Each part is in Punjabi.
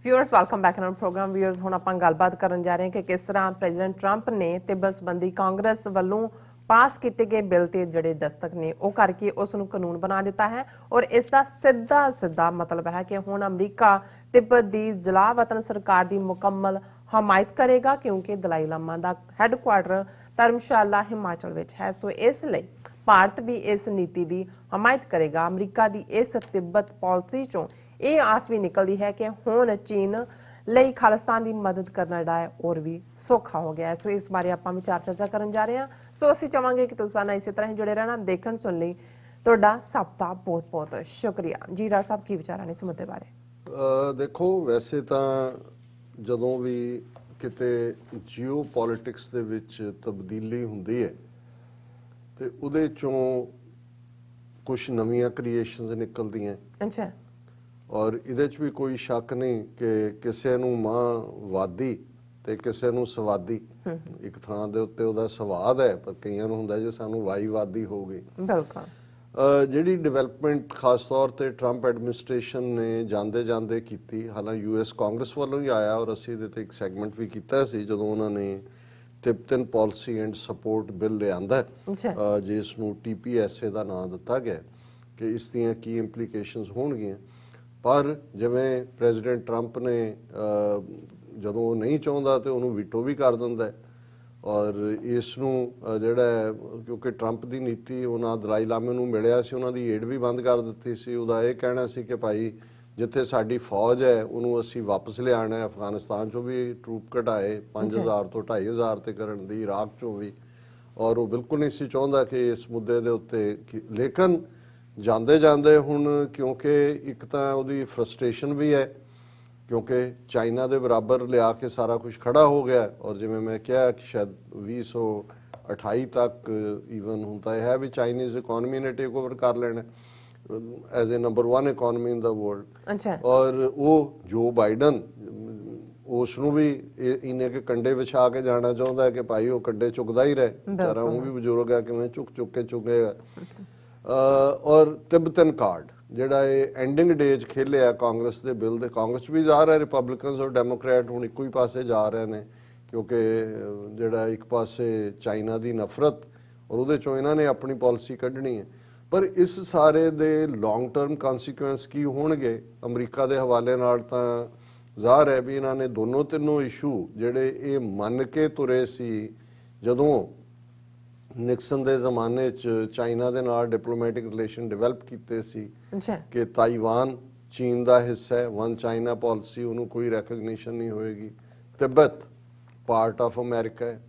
Viewers welcome back on programme. Viewers हुण आपां गलबात करन जा रहे हैं कि किस तरह प्रेजिडेंट ट्रंप ने तिब्बत संबंधी कांग्रेस ਵੱਲੋਂ पास किए गए बिल ते ਜਿਹੜੇ दस्तक ने ਉਹ करके ਉਸ ਨੂੰ ਕਾਨੂੰਨ बना दिता है और इसका सीधा मतलब है कि हुण अमरीका तिब्बत की जलावतन सरकार की मुकम्मल हमायत करेगा क्योंकि दलाई लामा का हैडकुआटर धर्मशाला हिमाचल विच है। सो इसलिए भारत भी इस नीति की हमायत करेगा। अमरीका की इस तिब्बत पॉलिसी चों ये आस भी निकलती है कि हुण चीन ਲਈ ਖਾਲਿਸਤਾਨ ਦੀ ਮਦਦ ਕਰਨਾ ਜਿਹੜਾ ਹੈ ਹੋਰ ਵੀ ਸੌਖਾ ਹੋ ਗਿਆ ਹੈ। ਸੋ ਇਸ ਬਾਰੇ ਆਪਾਂ ਵਿਚਾਰ ਚਰਚਾ ਕਰਨ ਜਾ ਰਹੇ ਹਾਂ। ਸੋ ਅਸੀਂ ਚਾਹਾਂਗੇ ਕਿ ਤੁਸੀਂ ਨਾਲ ਇਸੇ ਤਰ੍ਹਾਂ ਹੀ ਜੁੜੇ ਰਹਿਣਾ। ਦੇਖਣ ਸੁਣ ਲਈ ਤੁਹਾਡਾ ਸਭ ਦਾ ਬਹੁਤ ਬਹੁਤ ਸ਼ੁਕਰੀਆ ਜੀ। ਡਾਕਟਰ ਸਾਹਿਬ ਕੀ ਵਿਚਾਰਾਂ ਨੇ ਇਸ ਮੁੱਦੇ ਬਾਰੇ? ਦੇਖੋ, ਵੈਸੇ ਤਾਂ ਜਦੋਂ ਵੀ ਕਿਤੇ ਜੀਓ ਪੋਲਿਟਿਕਸ ਦੇ ਵਿੱਚ ਤਬਦੀਲੀ ਹੁੰਦੀ ਹੈ ਤੇ ਉਹਦੇ ਚੋਂ ਕੁਝ ਨਵੀਆਂ ਕ੍ਰੀਏਸ਼ਨਸ ਨਿਕਲਦੀਆਂ। ਅੱਛਾ। ਔਰ ਇਹਦੇ 'ਚ ਵੀ ਕੋਈ ਸ਼ੱਕ ਨਹੀਂ ਕਿ ਕਿਸੇ ਨੂੰ ਮਾਂਵਾਦੀ ਤੇ ਕਿਸੇ ਨੂੰ ਸਵਾਦੀ ਇੱਕ ਥਾਂ ਦੇ ਉੱਤੇ ਉਹਦਾ ਸਵਾਦ ਹੈ, ਪਰ ਕਈਆਂ ਨੂੰ ਹੁੰਦਾ ਜੇ ਸਾਨੂੰ ਵਾਈਵਾਦੀ ਹੋ ਗਈ। ਬਿਲਕੁਲ। ਜਿਹੜੀ ਡਿਵੈਲਪਮੈਂਟ ਖਾਸ ਤੌਰ ਤੇ ਟਰੰਪ ਐਡਮਿਨਿਸਟ੍ਰੇਸ਼ਨ ਨੇ ਜਾਂਦੇ ਜਾਂਦੇ ਕੀਤੀ, ਹਾਲਾਂਕਿ ਯੂਐਸ ਕਾਂਗਰਸ ਵੱਲੋਂ ਹੀ ਆਇਆ ਔਰ ਅਸੀਂ ਇਹਦੇ ਤੇ ਇੱਕ ਸੈਗਮੈਂਟ ਵੀ ਕੀਤਾ ਸੀ ਜਦੋਂ ਉਹਨਾਂ ਨੇ Tibetan policy and support bill ਲਿਆਂਦਾ ਜਿਸ ਨੂੰ TPSA ਦਾ ਨਾਂ ਦਿੱਤਾ ਗਿਆ ਕਿ ਇਸ ਦੀਆਂ ਕੀ ਇੰਪਲੀਕੇਸ਼ਨਸ ਹੋਣਗੀਆਂ। ਪਰ ਜਿਵੇਂ ਪ੍ਰੈਜ਼ੀਡੈਂਟ ਟਰੰਪ ਨੇ ਜਦੋਂ ਉਹ ਨਹੀਂ ਚਾਹੁੰਦਾ ਤੇ ਉਹਨੂੰ ਵੀਟੋ ਵੀ ਕਰ ਦਿੰਦਾ ਔਰ ਇਸ ਨੂੰ ਜਿਹੜਾ ਕਿਉਂਕਿ ਟਰੰਪ ਦੀ ਨੀਤੀ ਉਹਨਾਂ ਦਲਾਈ ਲਾਮੇ ਨੂੰ ਮਿਲਿਆ ਸੀ, ਉਹਨਾਂ ਦੀ ਏਡ ਵੀ ਬੰਦ ਕਰ ਦਿੱਤੀ ਸੀ। ਉਹਦਾ ਇਹ ਕਹਿਣਾ ਸੀ ਕਿ ਭਾਈ ਜਿੱਥੇ ਸਾਡੀ ਫੌਜ ਹੈ ਉਹਨੂੰ ਅਸੀਂ ਵਾਪਸ ਲਿਆਉਣਾ ਹੈ। ਅਫਗਾਨਿਸਤਾਨ 'ਚੋਂ ਵੀ ਟਰੂਪ ਘਟਾਏ 5000 ਤੋਂ 2500 ਤੇ ਕਰਨ ਦੀ, ਇਰਾਕ 'ਚੋਂ ਵੀ। ਔਰ ਉਹ ਬਿਲਕੁਲ ਨਹੀਂ ਸੀ ਚਾਹੁੰਦਾ ਕਿ ਇਸ ਮੁੱਦੇ ਦੇ ਉੱਤੇ, ਲੇਕਿਨ ਜਾਂਦੇ ਜਾਂਦੇ ਹੁਣ ਕਿਉਂਕਿ ਇੱਕ ਤਾਂ ਉਹਦੀ ਫਰਸਟ੍ਰੇਸ਼ਨ ਵੀ ਹੈ ਕਿਉਂਕਿ ਚਾਈਨਾ ਦੇ ਬਰਾਬਰ ਲਿਆ ਕੇ ਸਾਰਾ ਕੁਝ ਖੜਾ ਹੋ ਗਿਆ ਔਰ ਜਿਵੇਂ ਮੈਂ ਕਿਹਾ ਕਿ ਸ਼ਾਇਦ 2028 ਤੱਕ ਈਵਨ ਹੁੰਦਾ ਹੈ ਵੀ ਚਾਈਨੀਜ਼ ਇਕਨੋਮੀ ਨੇ ਟੇਕ ਓਵਰ ਕਰ ਲੈਣਾ as a number 1 economy in the world. ਅੱਛਾ। ਔਰ ਉਹ ਜੋ ਬਾਈਡਨ ਉਸ ਨੂੰ ਵੀ ਇੰਨੇ ਕੇ ਕੰਡੇ ਵਿਛਾ ਕੇ ਜਾਣਾ ਚਾਹੁੰਦਾ ਕਿ ਭਾਈ ਉਹ ਕੰਡੇ ਚੁੱਕਦਾ ਹੀ ਰਹੇ, ਵਿਚਾਰਾ ਉਹ ਵੀ ਬਜ਼ੁਰਗ ਹੈ, ਕਿਵੇਂ ਚੁੱਕ ਕੇ ਚੁੱਕੇਗਾ। ਔਰ ਤਿੱਬਤਨ ਕਾਰਡ ਜਿਹੜਾ ਇਹ ਐਂਡਿੰਗ ਡੇ 'ਚ ਖੇਲਿਆ ਕਾਂਗਰਸ ਦੇ ਬਿੱਲ ਦੇ, ਕਾਂਗਰਸ ਵੀ ਜਾ ਰਿਹਾ, ਰਿਪਬਲਿਕਨਸ ਔਰ ਡੈਮੋਕ੍ਰੈਟ ਹੁਣ ਇੱਕੋ ਹੀ ਪਾਸੇ ਜਾ ਰਹੇ ਨੇ ਕਿਉਂਕਿ ਜਿਹੜਾ ਇੱਕ ਪਾਸੇ ਚਾਈਨਾ ਦੀ ਨਫ਼ਰਤ ਔਰ ਉਹਦੇ 'ਚੋਂ ਇਹਨਾਂ ਨੇ ਆਪਣੀ ਪਾਲਿਸੀ ਕੱਢਣੀ ਹੈ। ਪਰ ਇਸ ਸਾਰੇ ਦੇ ਲੌਂਗ ਟਰਮ ਕਨਸੀਕੁਐਂਸ ਕੀ ਹੋਣਗੇ ਅਮਰੀਕਾ ਦੇ ਹਵਾਲੇ ਨਾਲ ਤਾਂ ਜ਼ਾਹਰ ਹੈ ਵੀ ਇਹਨਾਂ ਨੇ ਤਿੰਨੋਂ ਇਸ਼ੂ ਜਿਹੜੇ ਇਹ ਮੰਨ ਕੇ ਤੁਰੇ ਸੀ ਜਦੋਂ ਨਿਕਸਨ ਦੇ ਜ਼ਮਾਨੇ 'ਚ ਚਾਈਨਾ ਦੇ ਨਾਲ ਡਿਪਲੋਮੈਟਿਕ ਰਿਲੇਸ਼ਨ ਡਿਵੈਲਪ ਕੀਤੇ ਸੀ ਕਿ ਤਾਈਵਾਨ ਚੀਨ ਦਾ ਹਿੱਸਾ ਹੈ, ਵਨ ਚਾਈਨਾ ਪਾਲਿਸੀ, ਉਹਨੂੰ ਕੋਈ ਰੈਕਗਨੀਸ਼ਨ ਨਹੀਂ ਹੋਏਗੀ। ਤਿੱਬਤ ਪਾਰਟ ਆਫ ਅਮਰੀਕਾ ਹੈ।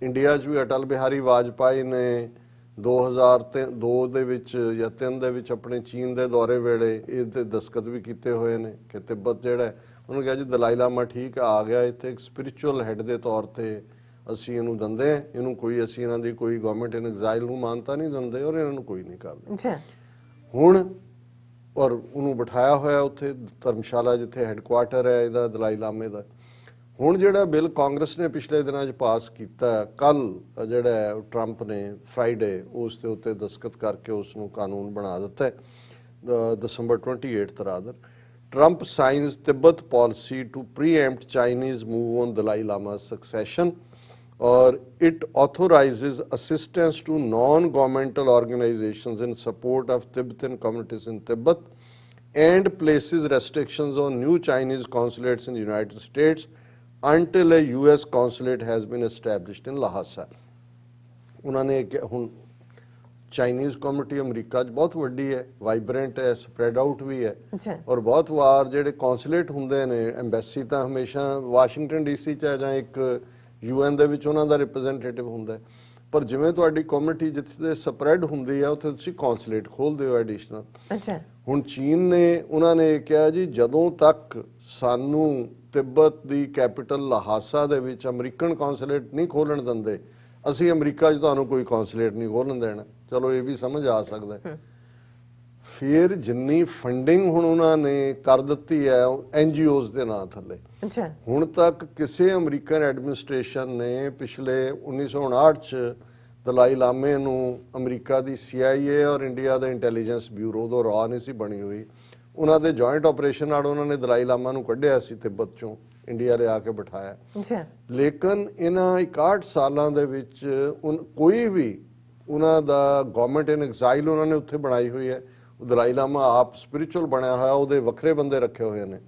ਇੰਡੀਆ 'ਚ ਵੀ ਅਟਲ ਬਿਹਾਰੀ ਵਾਜਪਾਈ ਨੇ 2002 ਦੇ ਵਿੱਚ ਜਾਂ 3 ਦੇ ਵਿੱਚ ਆਪਣੇ ਚੀਨ ਦੇ ਦੌਰੇ ਵੇਲੇ ਇਹਦੇ ਦਸਤਖਤ ਵੀ ਕੀਤੇ ਹੋਏ ਨੇ ਕਿ ਤਿੱਬਤ ਜਿਹੜਾ ਉਹਨੂੰ ਕਿਹਾ ਜੀ ਦਲਾਈ ਲਾਮਾ ਠੀਕ ਆ ਗਿਆ ਇੱਥੇ ਇੱਕ ਸਪਿਰਿਚੁਅਲ ਹੈਡ ਦੇ ਤੌਰ ਤੇ ਅਸੀਂ ਇਹਨੂੰ ਦਿੰਦੇ ਹਾਂ, ਇਹਨੂੰ ਕੋਈ ਅਸੀਂ ਇਹਨਾਂ ਦੀ ਕੋਈ ਗਵਰਨਮੈਂਟ ਇਨ ਐਗਜ਼ਾਈਲ ਨੂੰ ਮਾਨਤਾ ਨਹੀਂ ਦਿੰਦੇ ਔਰ ਇਹਨਾਂ ਨੂੰ ਕੋਈ ਨਹੀਂ ਕਰਦੇ ਹੁਣ। ਔਰ ਉਹਨੂੰ ਬਿਠਾਇਆ ਹੋਇਆ ਉੱਥੇ ਧਰਮਸ਼ਾਲਾ ਜਿੱਥੇ ਹੈਡਕੁਆਟਰ ਹੈ ਇਹਦਾ ਦਲਾਈ ਲਾਮੇ ਦਾ। ਹੁਣ ਜਿਹੜਾ ਬਿੱਲ ਕਾਂਗਰਸ ਨੇ ਪਿਛਲੇ ਦਿਨਾਂ 'ਚ ਪਾਸ ਕੀਤਾ, ਕੱਲ ਜਿਹੜਾ ਟਰੰਪ ਨੇ ਫਰਾਈਡੇ ਉਸ ਦੇ ਉੱਤੇ ਦਸਤਖਤ ਕਰਕੇ ਉਸ ਨੂੰ ਕਾਨੂੰਨ ਬਣਾ ਦਿੱਤਾ December 28th rather. Trump signs Tibet policy to preempt Chinese move on Dalai Lama's succession, or it authorizes assistance to non-governmental organizations in support of Tibetan communities in Tibet and places restrictions on new Chinese consulates in the United States until a US consulate has been established in Lhasa. उन्होंने ਹੁਣ ਚਾਈਨੀਜ਼ ਕਮਿਊਨਿਟੀ ਅਮਰੀਕਾ 'ਚ ਬਹੁਤ ਵੱਡੀ ਹੈ, ਵਾਈਬ੍ਰੈਂਟ ਹੈ, ਸਪਰੈਡ ਆਊਟ ਵੀ ਹੈ ਔਰ ਬਹੁਤ ਵਾਰ ਜਿਹੜੇ ਕੌਂਸੂਲੇਟ ਹੁੰਦੇ ਨੇ, ਐਮਬੈਸੀ ਤਾਂ ਹਮੇਸ਼ਾ ਵਾਸ਼ਿੰਗਟਨ DC 'ਚ ਹੈ ਜਾਂ ਇੱਕ UN ਦੇ ਵਿੱਚ ਉਹਨਾਂ ਦਾ ਰਿਪਰੈਜ਼ੈਂਟੇਟਿਵ ਹੁੰਦਾ, ਪਰ ਜਿਵੇਂ ਤੁਹਾਡੀ ਕਮਿਊਨਿਟੀ ਜਿੱਥੇ ਸਪਰੈਡ ਹੁੰਦੀ ਹੈ ਉੱਥੇ ਤੁਸੀਂ ਕੌਂਸੂਲੇਟ ਖੋਲ੍ਹਦੇ ਹੋ ਐਡੀਸ਼ਨਲ। ਹੁਣ ਚੀਨ ਨੇ ਉਹਨਾਂ ਨੇ ਕਿਹਾ ਜੀ ਜਦੋਂ ਤੱਕ ਸਾਨੂੰ ਤਿੱਬਤ ਦੀ ਕੈਪੀਟਲ ਲਹਾਸਾ ਦੇ ਵਿੱਚ ਅਮਰੀਕਨ ਕੌਂਸੂਲੇਟ ਨਹੀਂ ਖੋਲ੍ਹਣ ਦਿੰਦੇ ਅਸੀਂ ਅਮਰੀਕਾ 'ਚ ਤੁਹਾਨੂੰ ਕੋਈ ਕੌਂਸੂਲੇਟ ਨਹੀਂ ਖੋਲ੍ਹਣ ਦੇਣਾ। ਚਲੋ ਇਹ ਵੀ ਸਮਝ ਆ ਸਕਦਾ। ਫਿਰ ਜਿੰਨੀ ਫੰਡਿੰਗ ਹੁਣ ਉਹਨਾਂ ਨੇ ਕਰ ਦਿੱਤੀ ਹੈ NGOs ਦੇ ਨਾਂ ਥੱਲੇ, ਹੁਣ ਤੱਕ ਕਿਸੇ ਅਮਰੀਕਨ ਐਡਮਿਨਿਸਟ੍ਰੇਸ਼ਨ ਨੇ ਪਿਛਲੇ 1959 'ਚ ਦਲਾਈ ਲਾਮੇ ਨੂੰ ਅਮਰੀਕਾ ਦੀ CIA ਔਰ ਇੰਡੀਆ ਦਾ ਇੰਟੈਲੀਜੈਂਸ ਬਿਊਰੋ ਦਾ ਰਾਹ ਨਹੀਂ ਸੀ ਬਣੀ ਹੋਈ, ਉਹਨਾਂ ਦੇ ਜੁਆਇੰਟ ਆਪਰੇਸ਼ਨ ਨਾਲ ਉਹਨਾਂ ਨੇ ਦਲਾਈ ਲਾਮਾ ਨੂੰ ਕੱਢਿਆ ਸੀ ਤਿੱਬਤ ਚੋਂ, ਇੰਡੀਆ ਲਿਆ ਕੇ ਬਿਠਾਇਆ। ਅੱਛਾ। ਲੇਕਿਨ ਇਹਨਾਂ 61 ਸਾਲਾਂ ਦੇ ਵਿੱਚ ਕੋਈ ਵੀ ਉਹਨਾਂ ਦਾ ਗਵਰਨਮੈਂਟ ਇਨ ਐਗਜ਼ਾਈਲ ਉਹਨਾਂ ਨੇ ਉੱਥੇ ਬਣਾਈ ਹੋਈ ਹੈ। ਦਲਾਈ ਲਾਮਾ ਆਪ ਸਪਿਰਿਚੁਅਲ ਬਣਿਆ ਹੋਇਆ, ਉਹਦੇ ਵੱਖਰੇ ਬੰਦੇ ਰੱਖੇ ਹੋਏ ਨੇ,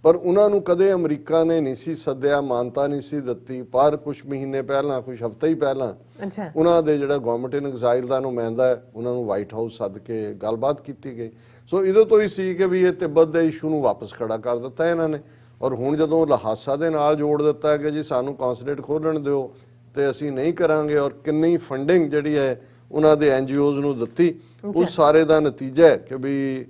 ਪਰ ਉਹਨਾਂ ਨੂੰ ਕਦੇ ਅਮਰੀਕਾ ਨੇ ਨਹੀਂ ਸੀ ਸੱਦਿਆ, ਮਾਨਤਾ ਨਹੀਂ ਸੀ ਦਿੱਤੀ। ਪਰ ਕੁਝ ਮਹੀਨੇ ਪਹਿਲਾਂ, ਕੁਝ ਹਫ਼ਤੇ ਹੀ ਪਹਿਲਾਂ ਅੱਛਾ, ਉਹਨਾਂ ਦੇ ਜਿਹੜਾ ਗਵਰਨਮੈਂਟ ਇਨ ਐਗਜ਼ਾਈਲ ਦਾ ਨੁਮਾਇੰਦਾ ਹੈ, ਉਹਨਾਂ ਨੂੰ ਵਾਈਟ ਹਾਊਸ ਸੱਦ ਕੇ ਗੱਲਬਾਤ ਕੀਤੀ ਗਈ। ਸੋ ਇਹਦੇ ਤੋਂ ਹੀ ਸੀ ਕਿ ਵੀ ਇਹ ਤਿੱਬਤ ਦੇ ਇਸ਼ੂ ਨੂੰ ਵਾਪਸ ਖੜਾ ਕਰ ਦਿੱਤਾ ਇਹਨਾਂ ਨੇ। ਔਰ ਹੁਣ ਜਦੋਂ ਲਹਾਸਾ ਦੇ ਨਾਲ ਜੋੜ ਦਿੱਤਾ ਕਿ ਜੀ ਸਾਨੂੰ ਕੌਂਸੂਲੇਟ ਖੋਲ੍ਹਣ ਦਿਓ ਤੇ ਅਸੀਂ ਨਹੀਂ ਕਰਾਂਗੇ, ਔਰ ਕਿੰਨੀ ਫੰਡਿੰਗ ਜਿਹੜੀ ਹੈ ਉਹਨਾਂ ਦੇ NGOs ਨੂੰ ਦਿੱਤੀ, ਉਸ ਸਾਰੇ ਦਾ ਨਤੀਜਾ ਹੈ ਕਿ ਵੀ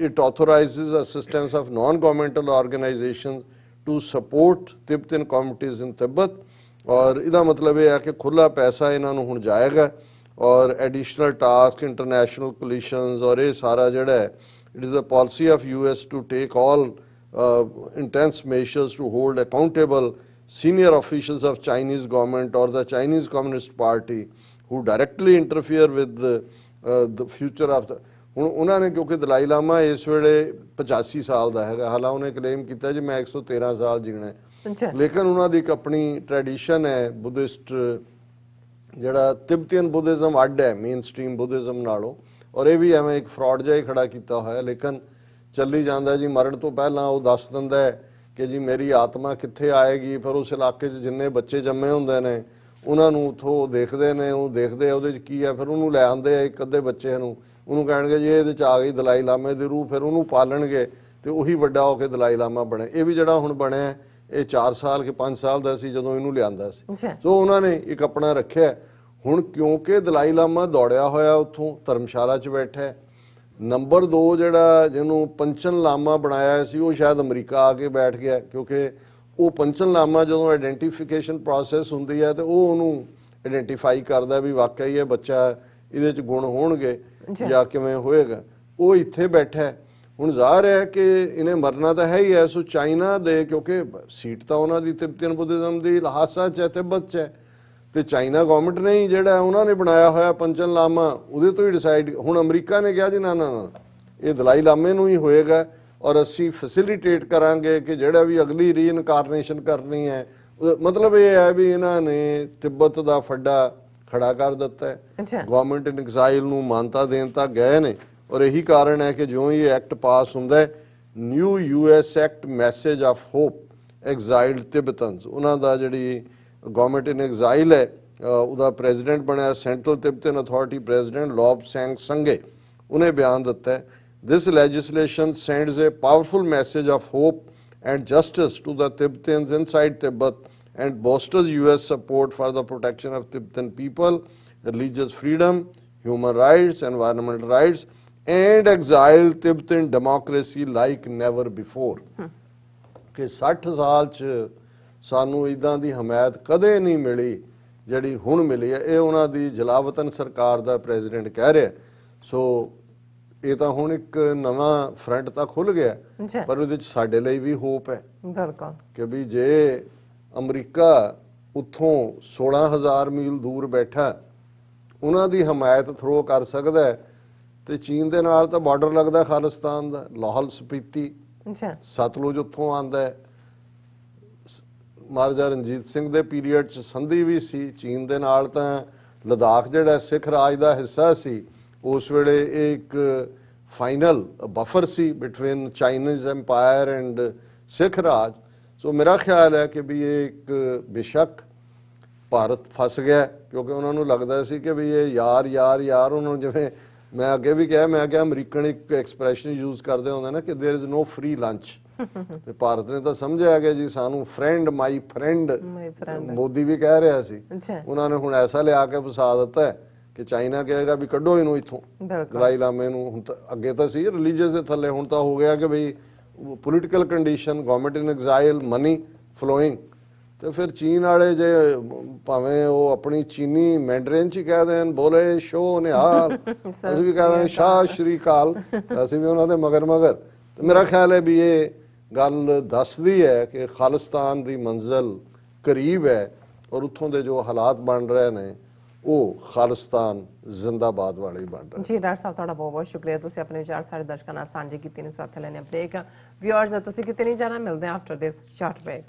it authorizes assistance of non-governmental organizations to support Tibetan communities in Tibet। और ਇਹਦਾ ਮਤਲਬ ਇਹ ਹੈ ਕਿ ਖੁੱਲਾ ਪੈਸਾ ਇਹਨਾਂ ਨੂੰ ਹੁਣ ਜਾਏਗਾ ਔਰ ਐਡੀਸ਼ਨਲ ਟਾਸਕ, ਇੰਟਰਨੈਸ਼ਨਲ ਕੋਲੀਸ਼ਨਸ, ਔਰ ਇਹ ਸਾਰਾ ਜਿਹੜਾ ਹੈ it is the policy of US to take all intense measures to hold accountable senior officials of Chinese government or the Chinese Communist Party who directly interfere with the future of the। ਹੁਣ ਉਹਨਾਂ ਨੇ, ਕਿਉਂਕਿ ਦਲਾਈ ਲਾਮਾ ਇਸ ਵੇਲੇ 85 ਸਾਲ ਦਾ ਹੈਗਾ, ਹਾਲਾਂ ਉਹਨੇ ਕਲੇਮ ਕੀਤਾ ਜੀ ਮੈਂ 113 ਸਾਲ ਜੀਣਾ ਹੈ, ਲੇਕਿਨ ਉਹਨਾਂ ਦੀ ਇੱਕ ਆਪਣੀ ਟ੍ਰੈਡੀਸ਼ਨ ਹੈ ਬੁੱਧਿਸਟ, ਜਿਹੜਾ ਤਿਬਤੀਅਨ ਬੁੱਧਿਜ਼ਮ ਅੱਡ ਹੈ ਮੇਨ ਸਟ੍ਰੀਮ ਬੁੱਧਿਜ਼ਮ ਨਾਲੋਂ, ਔਰ ਇਹ ਵੀ ਐਵੇਂ ਇੱਕ ਫਰਾਡ ਜਿਹਾ ਹੀ ਖੜਾ ਕੀਤਾ ਹੋਇਆ। ਲੇਕਿਨ ਚੱਲੀ ਜਾਂਦਾ ਜੀ, ਮਰਨ ਤੋਂ ਪਹਿਲਾਂ ਉਹ ਦੱਸ ਦਿੰਦਾ ਹੈ ਕਿ ਜੀ ਮੇਰੀ ਆਤਮਾ ਕਿੱਥੇ ਆਏਗੀ। ਫਿਰ ਉਸ ਇਲਾਕੇ 'ਚ ਜਿੰਨੇ ਬੱਚੇ ਜੰਮੇ ਹੁੰਦੇ ਨੇ ਉਹਨਾਂ ਨੂੰ ਉੱਥੋਂ ਦੇਖਦੇ ਨੇ, ਉਹ ਦੇਖਦੇ ਆ ਉਹਦੇ 'ਚ ਕੀ ਹੈ, ਫਿਰ ਉਹਨੂੰ ਲੈ ਆਉਂਦੇ ਆ ਇੱਕ ਅੱਧੇ ਬੱਚੇ ਨੂੰ, ਉਹਨੂੰ ਕਹਿਣਗੇ ਜੀ ਇਹਦੇ 'ਚ ਆ ਗਈ ਦਲਾਈ ਲਾਮੇ ਦੀ ਰੂਹ, ਫਿਰ ਉਹਨੂੰ ਪਾਲਣਗੇ ਤੇ ਉਹੀ ਵੱਡਾ ਹੋ ਕੇ ਦਲਾਈ ਲਾਮਾ ਬਣੇ। ਇਹ ਵੀ ਜਿਹੜਾ ਹੁਣ ਬਣਿਆ ਇਹ 4 ਸਾਲ ਕਿ 5 ਸਾਲ ਦਾ ਸੀ ਜਦੋਂ ਇਹਨੂੰ ਲਿਆਂਦਾ ਸੀ। ਸੋ ਉਹਨਾਂ ਨੇ ਇੱਕ ਆਪਣਾ ਰੱਖਿਆ। ਹੁਣ ਕਿਉਂਕਿ ਦਲਾਈ ਲਾਮਾ ਦੌੜਿਆ ਹੋਇਆ ਉੱਥੋਂ ਧਰਮਸ਼ਾਲਾ 'ਚ ਬੈਠਾ ਹੈ। ਨੰਬਰ 2 ਜਿਹੜਾ ਜਿਹਨੂੰ ਪੰਚਨ ਲਾਮਾ ਬਣਾਇਆ ਸੀ ਉਹ ਸ਼ਾਇਦ ਅਮਰੀਕਾ ਆ ਕੇ ਬੈਠ ਗਿਆ, ਕਿਉਂਕਿ ਉਹ ਪੰਚਨ ਲਾਮਾ ਜਦੋਂ ਆਈਡੈਂਟੀਫਿਕੇਸ਼ਨ ਪ੍ਰੋਸੈਸ ਹੁੰਦੀ ਹੈ ਤੇ ਉਹ ਉਹਨੂੰ ਆਈਡੈਂਟੀਫਾਈ ਕਰਦਾ ਵੀ ਵਾਕਈ ਇਹ ਬੱਚਾ ਇਹਦੇ 'ਚ ਗੁਣ ਹੋਣਗੇ ਜਾਂ ਕਿਵੇਂ ਹੋਏਗਾ। ਉਹ ਇੱਥੇ ਬੈਠਾ ਹੈ। ਹੁਣ ਜ਼ਾਹਰ ਹੈ ਕਿ ਇਹਨੇ ਮਰਨਾ ਤਾਂ ਹੈ ਹੀ ਹੈ। ਸੋ ਚਾਈਨਾ ਦੇ, ਕਿਉਂਕਿ ਸੀਟ ਤਾਂ ਉਹਨਾਂ ਦੀ ਤਿਬਤੀਅਨ ਬੁੱਧਿਜ਼ਮ ਦੀ ਲਹਾਸਾ 'ਚ ਹੈ, ਤਿੱਬਤ 'ਚ ਹੈ, ਤੇ ਚਾਈਨਾ ਗਵਰਨਮੈਂਟ ਨੇ ਹੀ ਜਿਹੜਾ ਉਹਨਾਂ ਨੇ ਬਣਾਇਆ ਹੋਇਆ ਪੰਚਨ ਲਾਮਾ ਉਹਦੇ ਤੋਂ ਹੀ ਡਿਸਾਈਡ। ਹੁਣ ਅਮਰੀਕਾ ਨੇ ਕਿਹਾ ਜੀ ਨਾ ਨਾ ਨਾ ਇਹ ਦਲਾਈ ਲਾਮੇ ਨੂੰ ਹੀ ਹੋਏਗਾ ਔਰ ਅਸੀਂ ਫੈਸਿਲਿਟੇਟ ਕਰਾਂਗੇ ਕਿ ਜਿਹੜਾ ਵੀ ਅਗਲੀ ਰੀਇਨਕਾਰਨੇਸ਼ਨ ਕਰਨੀ ਹੈ। ਮਤਲਬ ਇਹ ਹੈ ਵੀ ਇਹਨਾਂ ਨੇ ਤਿੱਬਤ ਦਾ ਫੱਡਾ ਖੜਾ ਕਰ ਦਿੱਤਾ ਹੈ। ਗਵਰਨਮੈਂਟ ਇਨ ਐਗਜ਼ਾਈਲ ਨੂੰ ਮਾਨਤਾ ਦੇਣ ਤੱਕ ਗਏ ਨੇ, ਔਰ ਇਹੀ ਕਾਰਨ ਹੈ ਕਿ ਜਿਉਂ ਹੀ ਐਕਟ ਪਾਸ ਹੁੰਦਾ ਹੈ, new US act message of hope exiled Tibetans, ਉਹਨਾਂ ਦਾ ਜਿਹੜੀ ਗਵਰਨਮੈਂਟ ਇਨ ਐਗਜ਼ਾਈਲ ਹੈ ਉਹਦਾ ਪ੍ਰੈਜ਼ੀਡੈਂਟ ਬਣਿਆ ਸੈਂਟਰਲ ਤਿਬਤਨ ਅਥਾਰਟੀ ਪ੍ਰੈਜ਼ੀਡੈਂਟ ਲੋਬਸੈਂਗ ਸੰਗੇ, ਉਹਨੇ ਬਿਆਨ ਦਿੱਤਾ ਹੈ this legislation sends a powerful message of hope and justice to the Tibetans inside Tibet and bolsters US support for the protection of Tibetan people, religious freedom, human rights, environmental rights and exile Tibetan democracy like never before। ਕਿ 60 ਸਾਲ 'ਚ ਸਾਨੂੰ ਇਦਾਂ ਦੀ ਹਮਾਇਤ ਕਦੇ ਨਹੀਂ ਮਿਲੀ ਜਿਹੜੀ ਹੁਣ ਮਿਲੀ ਹੈ। ਇਹ ਉਹਨਾਂ ਦੀ ਜਲਾਵਤਨ ਸਰਕਾਰ ਦਾ ਪ੍ਰੈਜ਼ੀਡੈਂਟ ਕਹਿ ਰਿਹਾ। ਸੋ ਇਹ ਤਾਂ ਹੁਣ ਇੱਕ ਨਵਾਂ ਫਰੰਟ ਤਾਂ ਖੁੱਲ ਗਿਆ, ਪਰ ਉਹਦੇ 'ਚ ਸਾਡੇ ਲਈ ਵੀ ਹੋਪ ਹੈ ਬਿਲਕੁਲ ਕਿ ਵੀ ਜੇ ਅਮਰੀਕਾ ਉੱਥੋਂ 16,000 ਮੀਲ ਦੂਰ ਬੈਠਾ ਉਹਨਾਂ ਦੀ ਹਮਾਇਤ ਥਰੋ ਕਰ ਸਕਦਾ ਹੈ, ਤੇ ਚੀਨ ਦੇ ਨਾਲ ਤਾਂ ਬਾਰਡਰ ਲੱਗਦਾ ਖਾਲਿਸਤਾਨ ਦਾ, ਲਾਹੌਲ ਸਪੀਤੀ, ਸਤਲੁਜ ਉੱਥੋਂ ਆਉਂਦਾ ਹੈ। ਮਹਾਰਾਜਾ ਰਣਜੀਤ ਸਿੰਘ ਦੇ ਪੀਰੀਅਡ 'ਚ ਸੰਧੀ ਵੀ ਸੀ ਚੀਨ ਦੇ ਨਾਲ, ਤਾਂ ਲਦਾਖ ਜਿਹੜਾ ਸਿੱਖ ਰਾਜ ਦਾ ਹਿੱਸਾ ਸੀ ਉਸ ਵੇਲੇ ਇਹ ਇੱਕ ਫਾਈਨਲ ਬਫਰ ਸੀ between Chinese empire and Sikh Raj. So ਮੇਰਾ ਖਿਆਲ ਹੈ ਕਿ ਵੀ ਇਹ ਇੱਕ ਬੇਸ਼ੱਕ ਭਾਰਤ ਫਸ ਗਿਆ, ਕਿਉਂਕਿ ਉਹਨਾਂ ਨੂੰ ਲੱਗਦਾ ਸੀ ਕਿ ਵੀ ਇਹ ਯਾਰ ਯਾਰ ਯਾਰ, ਉਹਨਾਂ ਨੂੰ ਜਿਵੇਂ ਮੈਂ ਅੱਗੇ ਵੀ ਕਿਹਾ, ਮੈਂ ਕਿਹਾ ਅਮਰੀਕਨ ਇੱਕ ਐਕਸਪ੍ਰੈਸ਼ਨ ਯੂਜ਼ ਕਰਦੇ ਹੁੰਦੇ ਨਾ ਕਿ ਦੇयर इज नो ਫ੍ਰੀ ਲੰਚ, ਤੇ ਭਾਰਤ ਨੇ ਤਾਂ ਸਮਝਿਆ ਕਿ ਜੀ ਸਾਨੂੰ ਫਰੈਂਡ ਮਾਈ ਫਰੈਂਡ ਮੋਦੀ ਵੀ ਕਹਿ ਰਿਹਾ ਸੀ। ਉਹਨਾਂ ਨੇ ਹੁਣ ਐਸਾ ਲਿਆ ਕੇ ਫਸਾ ਦਿੱਤਾ ਹੈ ਕਿ ਚਾਈਨਾ ਕਹੇਗਾ ਵੀ ਕੱਢੋ ਇਹਨੂੰ ਇੱਥੋਂ, ਦਲਾਈ ਲਾਮੇ ਨੂੰ। ਹੁਣ ਤਾਂ ਅੱਗੇ ਤਾਂ ਸੀ ਰਿਲੀਜੀਅਸ ਦੇ ਥੱਲੇ, ਹੁਣ ਤਾਂ ਹੋ ਗਿਆ ਕਿ ਬਈ ਪੋਲੀਟੀਕਲ ਕੰਡੀਸ਼ਨ, ਗਵਰਨਮੈਂਟ ਇਨ ਐਗਜ਼ਾਈਲ, ਮਨੀ ਫਲੋਇੰਗ। ਤੇ ਫਿਰ ਚੀਨ ਵਾਲੇ ਜੇ ਭਾਵੇਂ ਉਹ ਆਪਣੀ ਚੀਨੀ ਮੈਂਡਰਿਨ 'ਚ ਹੀ ਕਹਿ ਦੇਣ ਬੋਲੇ ਸ਼ੋ ਨਿਹਾਲ, ਅਸੀਂ ਵੀ ਕਹਿ ਦੇਂ ਸ਼ਾਹ ਸ਼੍ਰੀ ਅਕਾਲ, ਅਸੀਂ ਵੀ ਉਹਨਾਂ ਦੇ ਮਗਰ ਮਗਰ। ਤੇ ਮੇਰਾ ਖਿਆਲ ਹੈ ਵੀ ਇਹ ਗੱਲ ਦੱਸਦੀ ਹੈ ਕਿ ਖਾਲਿਸਤਾਨ ਦੀ ਮੰਜ਼ਿਲ ਕਰੀਬ ਹੈ, ਔਰ ਉੱਥੋਂ ਦੇ ਜੋ ਹਾਲਾਤ ਬਣ ਰਹੇ ਨੇ ਉਹ ਖਾਲਿਸਤਾਨ ਜ਼ਿੰਦਾਬਾਦ ਵਾਲੇ ਹੀ ਬਣ ਰਿਹਾ। ਜੀ ਡਾਕਟਰ ਸਾਹਿਬ ਤੁਹਾਡਾ ਬਹੁਤ ਬਹੁਤ ਸ਼ੁਕਰੀਆ, ਤੁਸੀਂ ਆਪਣੇ ਵਿਚਾਰ ਸਾਡੇ ਦਰਸ਼ਕਾਂ ਨਾਲ ਸਾਂਝੇ ਕੀਤੇ ਨੇ। ਸਵਾਗਤ ਲੈਣੇ ਬ੍ਰੇਕ। ਵਿਊਅਰਸ ਤੁਸੀਂ ਕਿਤੇ ਨਹੀਂ ਜਾਣਾ, ਮਿਲਦੇ ਹਾਂ ਆਫਟਰ ਦਿਸ ਸ਼ਾਰਟ ਬ੍ਰੇਕ।